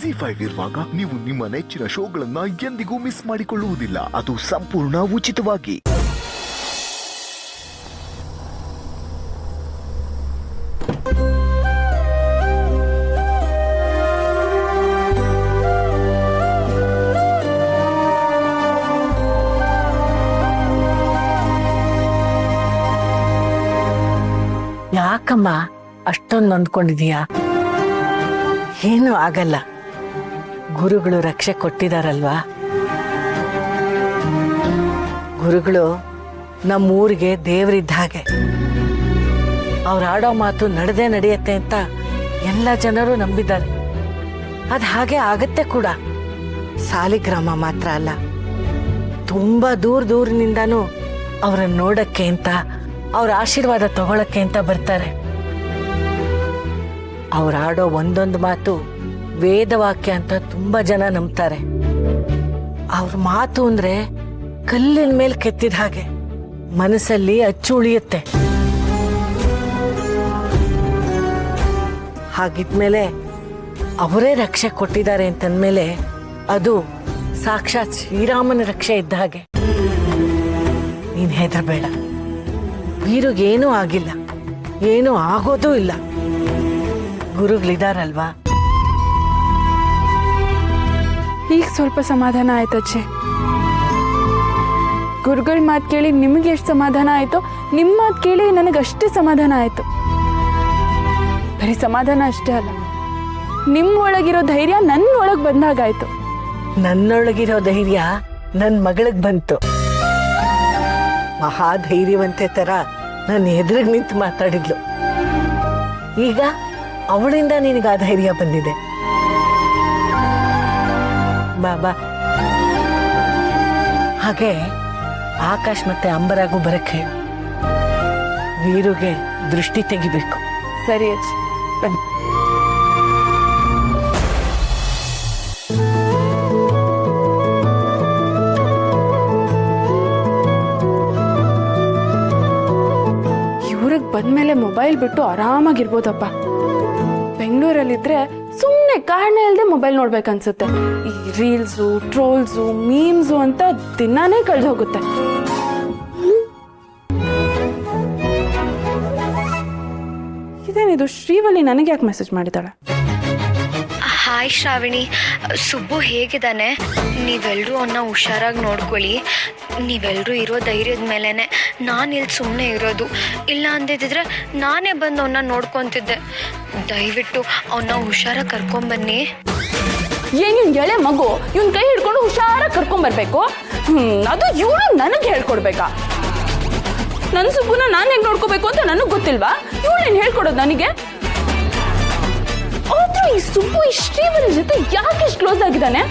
ZEE5 ಇರುವಾಗ ನೀವು ನಿಮ್ಮ ನೆಚ್ಚಿನ ಶೋಗಳನ್ನ ಎಂದಿಗೂ ಮಿಸ್ ಮಾಡಿಕೊಳ್ಳುವುದಿಲ್ಲ. ಅದು ಸಂಪೂರ್ಣ ಉಚಿತವಾಗಿ. ಯಾಕಮ್ಮ ಅಷ್ಟೊಂದು ನೊಂದ್ಕೊಂಡಿದೀಯಾ? ಏನು ಆಗಲ್ಲ, ಗುರುಗಳು ರಕ್ಷೆ ಕೊಟ್ಟಿದಾರಲ್ವಾ. ಗುರುಗಳು ನಮ್ಮೂರಿಗೆ ದೇವರಿದ್ದ ಹಾಗೆ. ಅವ್ರು ಆಡೋ ಮಾತು ನಡೆಯುತ್ತೆ ಅಂತ ಎಲ್ಲ ಜನರು ನಂಬಿದ್ದಾರೆ. ಅದು ಹಾಗೆ ಆಗತ್ತೆ ಕೂಡ. ಸಾಲಿಗ್ರಾಮ ಮಾತ್ರ ಅಲ್ಲ, ತುಂಬಾ ದೂರದಿಂದಾನು ಅವರನ್ನು ನೋಡಕ್ಕೆ ಅಂತ, ಅವ್ರ ಆಶೀರ್ವಾದ ತಗೊಳಕ್ಕೆ ಅಂತ ಬರ್ತಾರೆ. ಅವ್ರು ಆಡೋ ಒಂದೊಂದು ಮಾತು ವೇದವಾಕ್ಯ ಅಂತ ತುಂಬಾ ಜನ ನಂಬ್ತಾರೆ. ಅವ್ರ ಮಾತು ಅಂದ್ರೆ ಕಲ್ಲಿನ ಮೇಲೆ ಕೆತ್ತಿದ ಹಾಗೆ, ಮನಸ್ಸಲ್ಲಿ ಅಚ್ಚು ಉಳಿಯುತ್ತೆ. ಹಾಗಿದ್ಮೇಲೆ ಅವರೇ ರಕ್ಷೆ ಕೊಟ್ಟಿದ್ದಾರೆ ಅಂತಂದ್ಮೇಲೆ ಅದು ಸಾಕ್ಷಾತ್ ಶ್ರೀರಾಮನ ರಕ್ಷೆ ಇದ್ದ ಹಾಗೆ. ನೀನ್ ಹೆದರಬೇಡ, ವೀರುಗೇನೂ ಆಗಿಲ್ಲ, ಏನೂ ಆಗೋದೂ ಇಲ್ಲ. ಗುರುಗಳಿದಾರಲ್ವಾ. ಈಗ ಸ್ವಲ್ಪ ಸಮಾಧಾನ ಆಯ್ತಚ್ಚೆ. ಗುರುಗಳ ಮಾತು ಕೇಳಿ ನಿಮಗೆ ಎಷ್ಟು ಸಮಾಧಾನ ಆಯ್ತು, ನಿಮ್ಮ ಮಾತು ಕೇಳಿ ನನಗಷ್ಟೇ ಸಮಾಧಾನ ಆಯ್ತು. ಬರೀ ಸಮಾಧಾನ ಅಷ್ಟೇ ಅಲ್ಲ, ನಿಮ್ಮ ಒಳಗಿರೋ ಧೈರ್ಯ ನನ್ನ ಒಳಗೆ ಬಂದಾಗಾಯ್ತು. ನನ್ನೊಳಗಿರೋ ಧೈರ್ಯ ನನ್ನ ಮಗಳಿಗೆ ಬಂತು. ಮಹಾಧೈರ್ಯವಂತೆ ತರ ನನ್ನ ಎದುರಿಗೆ ನಿಂತು ಮಾತಾಡಿದ್ಲು. ಈಗ ಅವಳಿಂದ ನಿನಗೆ ಆ ಧೈರ್ಯ ಬಂದಿದೆ. ಬಾಬಾ ಹಾಗೆ ಆಕಾಶ್ ಮತ್ತೆ ಅಂಬರಾಗೂ ಬರಕ್ಕೆ ಹೇಳು. ವೀರುಗೆ ದೃಷ್ಟಿ ತೆಗಿಬೇಕು. ಸರಿ ಅಜ್ಜಿ, ಬನ್ನಿ. ಇವ್ರಿಗೆ ಬಂದ್ಮೇಲೆ ಮೊಬೈಲ್ ಬಿಟ್ಟು ಆರಾಮಾಗಿರ್ಬೋದಪ್ಪ. ಬೆಂಗಳೂರಲ್ಲಿದ್ರೆ ಸುಮ್ಮನೆ ಕಾರಣ ಇಲ್ಲದೆ ಮೊಬೈಲ್ ನೋಡ್ಬೇಕನ್ಸುತ್ತೆ. ಈ ರೀಲ್ಸು, ಟ್ರೋಲ್ಸು, ಮೀಮ್ಸು ಅಂತ ದಿನಾನೇ ಕಳೆದು ಹೋಗುತ್ತೆ. ಇದೇನಿದು, ಶ್ರೀವಲ್ಲಿ ನನಗೆ ಯಾಕೆ ಮೆಸೇಜ್ ಮಾಡಿದ್ದಾಳೆ? ಹಾಯ್ ಶ್ರಾವಣಿ, ಸುಬ್ಬು ಹೇಗಿದ್ದಾನೆ? ನೀವೆಲ್ಲರೂ ಅವನ್ನ ಹುಷಾರಾಗಿ ನೋಡ್ಕೊಳ್ಳಿ. ನೀವೆಲ್ಲರೂ ಇರೋ ಧೈರ್ಯದ ಮೇಲೇ ನಾನು ಇಲ್ಲಿ ಸುಮ್ಮನೆ ಇರೋದು. ಇಲ್ಲ ಅಂದಿದ್ದರೆ ನಾನೇ ಬಂದು ಅವನ್ನ ನೋಡ್ಕೊತಿದ್ದೆ. ದಯವಿಟ್ಟು ಅವನ್ನ ಹುಷಾರಾಗಿ ಕರ್ಕೊಂಬನ್ನಿ. ಏನು ಇವ್ನ ಎಳೆ ಮಗು, ಇವನ್ ಕೈ ಹಿಡ್ಕೊಂಡು ಹುಷಾರಾಗಿ ಕರ್ಕೊಂಬರ್ಬೇಕು? ಅದು ಇವಳು ನನಗೆ ಹೇಳ್ಕೊಡ್ಬೇಕಾ? ನನ್ನ ಸುಬ್ಬುನ ನಾನು ಹೆಂಗೆ ನೋಡ್ಕೋಬೇಕು ಅಂತ ನನಗೆ ಗೊತ್ತಿಲ್ವಾ? ಇವಳೇನು ಹೇಳ್ಕೊಡೋದು ನನಗೆ? ಆದ್ರೂ ಈ ಸುಬ್ಬು ಈ ಶ್ರೀವಲ್ಲಿ ಜೊತೆ ಯಾಕೆ ಇಷ್ಟು ಕ್ಲೋಸ್ ಆಗಿದ್ದಾನೆ?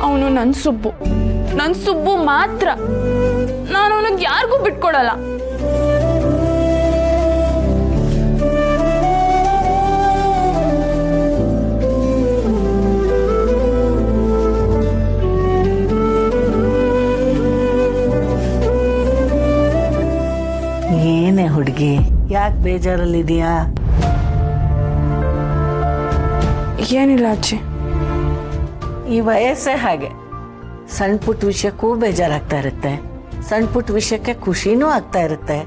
ಅವನು ನನ್ನ ಸುಬ್ಬು ಮಾತ್ರ. ನಾನು ಅವನಿಗೆ ಯಾರಿಗೂ ಬಿಟ್ಕೊಡಲ್ಲ. ಏನೇ ಹುಡುಗಿ, ಯಾಕೆ ಬೇಜಾರಲ್ಲಿದೆಯಾ? ಏನಿಲ್ಲ ಅಜ್ಜಿ, ಈ ವಯಸ್ಸೇ ಹಾಗೆ. ಸಣ್ಣ ಪುಟ್ಟ ವಿಷಯಕ್ಕೂ ಬೇಜಾರಾಗ್ತಾ ಇರುತ್ತೆ, ಸಣ್ಣ ಪುಟ್ಟ ವಿಷಯಕ್ಕೆ ಖುಷಿನೂ ಆಗ್ತಾ ಇರುತ್ತೆ.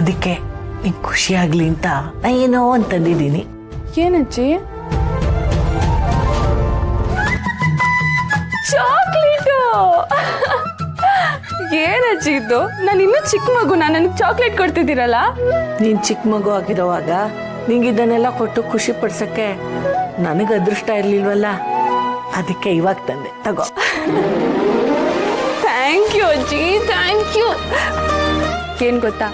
ಅದಕ್ಕೆ ನೀನ್ ಖುಷಿ ಆಗ್ಲಿ ಅಂತ ನಾ ಏನೋ ಅಂತಂದಿದ್ದೀನಿ. ಏನಜ್ಜಿ? ಚಾಕ್ಲೇಟು! ಏನಜ್ಜಿ ಇದು? ನಾನು ಇನ್ನೂ ಚಿಕ್ಕ ಮಗು, ನನಗೆ ಚಾಕ್ಲೇಟ್ ಕೊಡ್ತಿದ್ದೀರಲ್ಲ? ನೀನ್ ಚಿಕ್ಕ ಮಗು ಆಗಿರೋವಾಗ ನಿಂಗೆ ಇದನ್ನೆಲ್ಲ ಕೊಟ್ಟು ಖುಷಿ ಪಡ್ಸಕ್ಕೆ ನನಗೆ ಅದೃಷ್ಟ ಇರ್ಲಿಲ್ವಲ್ಲ, ಅದಕ್ಕೆ ಇವಾಗ ತಂದೆ, ತಗೋ. ಥ್ಯಾಂಕ್ ಯು ಅಜ್ಜಿ, ಥ್ಯಾಂಕ್ ಯು. ಏನ್ ಗೊತ್ತಾ,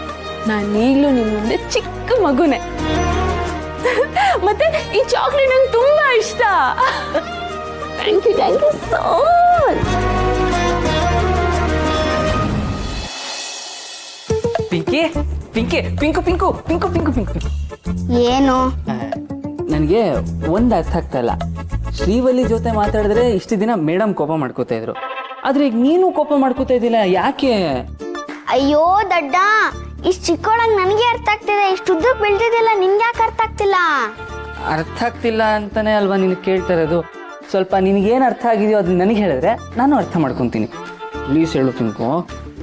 ನಾನು ಈಗಲೂ ನಿಮ್ಮ ಮುಂದೆ ಚಿಕ್ಕ ಮಗುನೇ. ಮತ್ತೆ ಈ ಚಾಕ್ಲೇಟ್ ನಂಗೆ ತುಂಬಾ ಇಷ್ಟ. Thank you so much. Pinky Pinky Pinku Pinku Pinku Pinku Pinku ಏನು? ನನಗೆ ಒಂದು ಅರ್ಥ ಆಗ್ತಾ ಇಲ್ಲ. ಶ್ರೀವಲ್ಲಿ ಜೊತೆ ಮಾತಾಡಿದ್ರೆ ಇಷ್ಟು ದಿನ ಮೇಡಮ್ ಕೋಪ ಮಾಡ್ಕೋತಾ ಇದ್ರು, ಆದ್ರೆ ಈಗ ನೀನು ಕೋಪ ಮಾಡ್ಕೋತಾ ಇದ್ದಿಲ್ಲ, ಯಾಕೆ? ಅಯ್ಯೋ ದಡ್ಡ, ಇಷ್ಟು ಚಿಕ್ಕವಳಾಗಿ ನನಗೆ ಅರ್ಥ ಆಗ್ತಿದೆ, ಇಷ್ಟು ಉದ್ದಕ್ಕೆ ಬೆಳ್ದಿದ್ದಿಲ್ಲ, ನಿನ್ಗೆ ಯಾಕೆ ಅರ್ಥ ಆಗ್ತಿಲ್ಲ? ಅರ್ಥ ಆಗ್ತಿಲ್ಲ ಅಂತಾನೆ ಅಲ್ವಾ ನಿನಗೆ ಕೇಳ್ತಾ ಇರೋದು. ಸ್ವಲ್ಪ ನಿನಗೇನು ಅರ್ಥ ಆಗಿದೆಯೋ ಅದನ್ನ ನನಗೆ ಹೇಳಿದ್ರೆ ನಾನು ಅರ್ಥ ಮಾಡ್ಕೊತೀನಿ. ಪ್ಲೀಸ್ ಹೇಳು ಪಿಂಕು.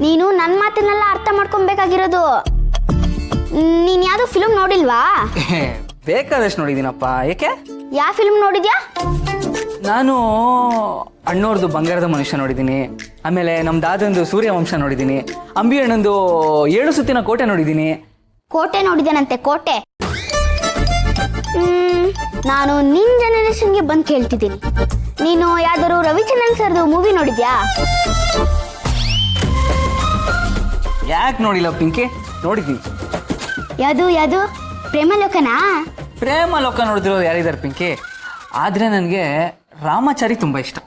ನೀನು ನನ್ನ ಮಾತನ್ನೆಲ್ಲ ಅರ್ಥ ಮಾಡ್ಕೊಬೇಕಾಗಿರೋದು. ನೀನು ಯಾವುದು ಫಿಲ್ಮ್ ನೋಡಿಲ್ವಾ? ಬೇಕಾದಷ್ಟು ನೋಡಿದ್ದೀನಪ್ಪ. ಏಕೆ? ಯಾವ ಫಿಲ್ಮ್ ನೋಡಿದ್ಯಾ? ನಾನು ಅಣ್ಣೋರ್ದು ಬಂಗಾರದ ಮನುಷ್ಯ ನೋಡಿದ್ದೀನಿ, ಆಮೇಲೆ ನಮ್ಮ ದಾದಂದು ಸೂರ್ಯವಂಶ ನೋಡಿದ್ದೀನಿ, ಅಂಬಿ ಅಣ್ಣಂದು 7 ಸುತ್ತಿನ ಕೋಟೆ ನೋಡಿದ್ದೀನಿ. ಕೋಟೆ ನೋಡಿದ್ದೇನಂತೆ, ಕೋಟೆ. ನಾನು ನಿನ್ ಜನರೇಷನ್ಗೆ ಬಂದು ಕೇಳ್ತಿದ್ದೀನಿ, ನೀನು ಯಾವ್ದಾದ್ರು ರವಿಚಂದ್ರನ್ ಸರ್ದು ಮೂವಿ ನೋಡಿದ್ಯಾ? ಯಾಕೆ ನೋಡಿಲ್ಲ ಪಿಂಕಿ? ನೋಡಿದ್ದೀನಿ. ಯಾವುದು ಪ್ರೇಮಲೋಕನಾ? ಪ್ರೇಮ ಲೋಕ ನೋಡಿದಿರೋರು ಯಾರಿದ್ದಾರೆ ಪಿಂಕಿ? ಆದರೆ ನನಗೆ ರಾಮಾಚಾರಿ ತುಂಬ ಇಷ್ಟ.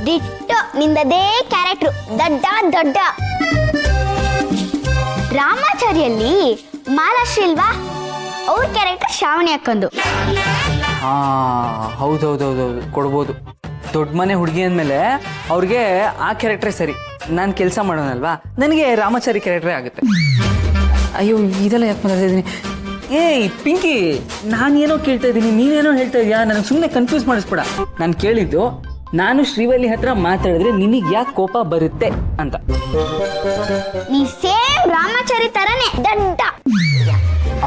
ದಿಟ್ಟು ನಿಂದದೇ ಕ್ಯಾರೆಕ್ಟ್ರು, ದೊಡ್ಡ ರಾಮಾಚಾರಿಯಲ್ಲಿ ಮಾಲಾಶ್ರೀ ಇಲ್ವಾ, ಅವ್ರ ಕ್ಯಾರೆಕ್ಟರ್ ಶ್ರಾವಣಿ ಅಕ್ಕಂದು. ಹಾಂ, ಹೌದೌದೌದು, ಕೊಡ್ಬೋದು. ದೊಡ್ಡ ಮನೆ ಹುಡುಗಿ ಅಂದಮೇಲೆ ಅವ್ರಿಗೆ ಆ ಕ್ಯಾರೆಕ್ಟ್ರೇ ಸರಿ. ನಾನು ಕೆಲಸ ಮಾಡೋನಲ್ವಾ, ನನಗೆ ರಾಮಾಚಾರಿ ಕ್ಯಾರೆಕ್ಟ್ರೇ ಆಗುತ್ತೆ. ಅಯ್ಯೋ, ಇದೆಲ್ಲ ಯಾಕೆ ಮಾತಾಡ್ತಾ ಇದ್ದೀನಿ? ಏಯ್ ಪಿಂಕಿ, ನಾನೇನೋ ಕೇಳ್ತಾ ಇದ್ದೀನಿ, ನೀನೇನೋ ಹೇಳ್ತಾ ಇದೀಯಾ? ನನಗೆ ಸುಮ್ಮನೆ ಕನ್ಫ್ಯೂಸ್ ಮಾಡಿಸ್ಬೇಡ. ನಾನು ಕೇಳಿದ್ದು, ನಾನು ಶ್ರೀವಲ್ಲಿ ಹತ್ರ ಮಾತಾಡಿದ್ರೆ ನಿನಗೆ ಯಾಕೆ ಕೋಪ ಬರುತ್ತೆ ಅಂತ. ನೀ ಸೇಮ್ ರಾಮಾಚಾರಿ ತರನೇ ದಡ್ಡ.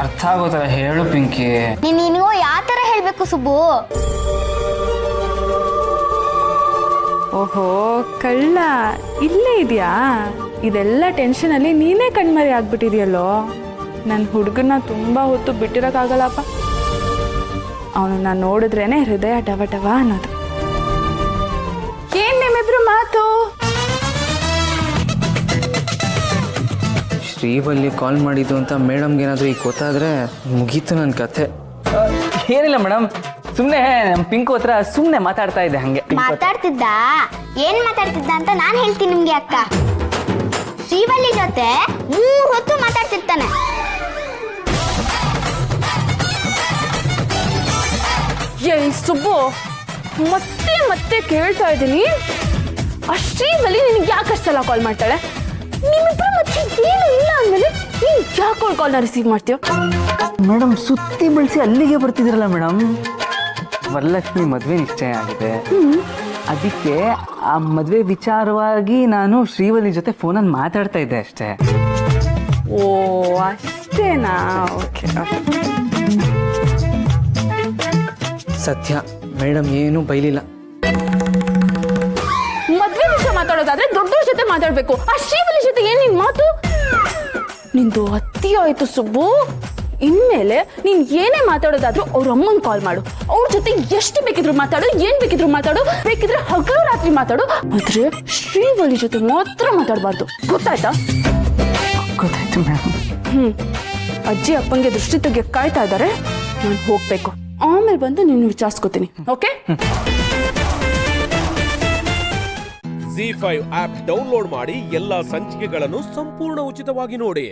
ಅರ್ಥ ಆಗೋ ಥರ ಹೇಳು ಪಿಂಕಿ. ನೀನು ಯಾವ ತರ ಹೇಳ್ಬೇಕು ಸುಬ್ಬು? ಓಹೋ ಕಳ್ಳ, ಇಲ್ಲೇ ಇದೆಯಾ? ಇದೆಲ್ಲ ಟೆನ್ಷನಲ್ಲಿ ನೀನೇ ಕಣ್ಮರಿ ಆಗ್ಬಿಟ್ಟಿದ್ಯಲ್ಲೋ. ನನ್ನ ಹುಡುಗನ ತುಂಬ ಹೊತ್ತು ಬಿಟ್ಟಿರೋಕ್ಕಾಗಲ್ಲಪ್ಪ. ಅವನನ್ನ ನೋಡಿದ್ರೇನೆ ಹೃದಯ ಡವ ಅನ್ನೋದು. ಏನ್ ನಿಮ್ಮಿಬ್ರು ಮಾತು? ಶ್ರೀವಲ್ಲಿ ಕಾಲ್ ಮಾಡಿದ್ದು ಅಂತ ಮೇಡಮ್ಗೆ ಏನಾದರೂ ಈಗ ಗೊತ್ತಾದರೆ ಮುಗೀತು ನನ್ನ ಕಥೆ. ಏನಿಲ್ಲ ಮೇಡಮ್, ಸುಮ್ಮನೆ ನಮ್ಮ ಪಿಂಕು ಹತ್ರ ಸುಮ್ಮನೆ ಮಾತಾಡ್ತಾ ಇದ್ದೆ. ಹಂಗೆ ಮಾತಾಡ್ತಿದ್ದ? ಏನ್ ಮಾತಾಡ್ತಿದ್ದ ಅಂತ ನಾನು ಹೇಳ್ತೀನಿ ನಿಮ್ಗೆ. ಅಕ್ಕ ಶ್ರೀವಲ್ಲಿ ಜೊತೆ 3 ಹೊತ್ತು ಮಾತಾಡ್ತಿರ್ತಾನೆ. ಏಯ್ ಸುಬ್ಬು, ಮತ್ತೆ ಕೇಳ್ತಾ ಇದ್ದೀನಿ, ಆ ಶ್ರೀವಲ್ಲಿ ನಿನಗೆ ಯಾಕೆ ಅಷ್ಟೆಲ್ಲ ಕಾಲ್ ಮಾಡ್ತಾಳೆ? ನಿಮ್ಮಿಬ್ಬರ ಮಧ್ಯೆ ಏನು ಇಲ್ಲ ಅಂದಮೇಲೆ ನೀನು ಯಾಕೆ ಕಾಲ್ನ ರಿಸೀವ್ ಮಾಡ್ತೀಯ? ಮೇಡಮ್, ಸುತ್ತಿ ಬೆಳೆಸಿ ಅಲ್ಲಿಗೆ ಬರ್ತಿದ್ದೀರಲ್ಲ ಮೇಡಮ್. ವರಲಕ್ಷ್ಮಿ ಮದುವೆ ನಿಶ್ಚಯ ಆಗಿದೆ, ಅದಕ್ಕೆ ಆ ಮದುವೆ ವಿಚಾರವಾಗಿ ನಾನು ಶ್ರೀವಲ್ಲಿ ಜೊತೆ ಫೋನಲ್ಲಿ ಮಾತಾಡ್ತಾ ಇದ್ದೆ ಅಷ್ಟೇ. ಓ ಅಷ್ಟೇನಾ? ಓಕೆ. ಸತ್ಯ, ಮೇಡಮ್ ಏನು ಬೈಲಿಲ್ಲ. ಮದ್ವೆ ವಿಷಯ ಮಾತಾಡೋದಾದ್ರೆ ದೊಡ್ಡವ್ರ ಜೊತೆ ಮಾತಾಡ್ಬೇಕು. ಆ ಶ್ರೀವಲ್ಲಿ ಜೊತೆ ಏನ್ ನಿನ್ ಮಾತು? ನಿಂದು ಅತಿ ಆಯ್ತು ಸುಬ್ಬು. ಇನ್ಮೇಲೆ ನೀನ್ ಏನೇ ಮಾತಾಡೋದಾದ್ರೂ ಅವ್ರ ಅಮ್ಮನ್ ಕಾಲ್ ಮಾಡು. ಅವ್ರ ಜೊತೆ ಎಷ್ಟು ಬೇಕಿದ್ರು ಮಾತಾಡು, ಏನ್ ಬೇಕಿದ್ರು ಮಾತಾಡು, ಬೇಕಿದ್ರೆ ಹಗಲು ರಾತ್ರಿ ಮಾತಾಡು. ಆದ್ರೆ ಶ್ರೀವಲ್ಲಿ ಜೊತೆ ಮಾತ್ರ ಮಾತಾಡಬಾರ್ದು, ಗೊತ್ತಾಯ್ತಾ? ಗೊತ್ತಾಯ್ತು ಮೇಡಮ್. ಅಜ್ಜಿ ಅಪ್ಪಂಗೆ ದೃಷ್ಟಿ ತೆಗಿಯಕ್ಕೆ ಕಾಯ್ತಾ ಇದ್ದಾರೆ. ನಾನು ಹೋಗ್ಬೇಕು, ಆಮೇಲೆ ಬಂದು ನೀನು ವಿಚಾರಿಸ್ಕೊತೀನಿ. ಓಕೆ? ZEE5 ಆಪ್ ಡೌನ್ಲೋಡ್ ಮಾಡಿ ಎಲ್ಲಾ ಸಂಚಿಕೆಗಳನ್ನು ಸಂಪೂರ್ಣ ಉಚಿತವಾಗಿ ನೋಡಿ.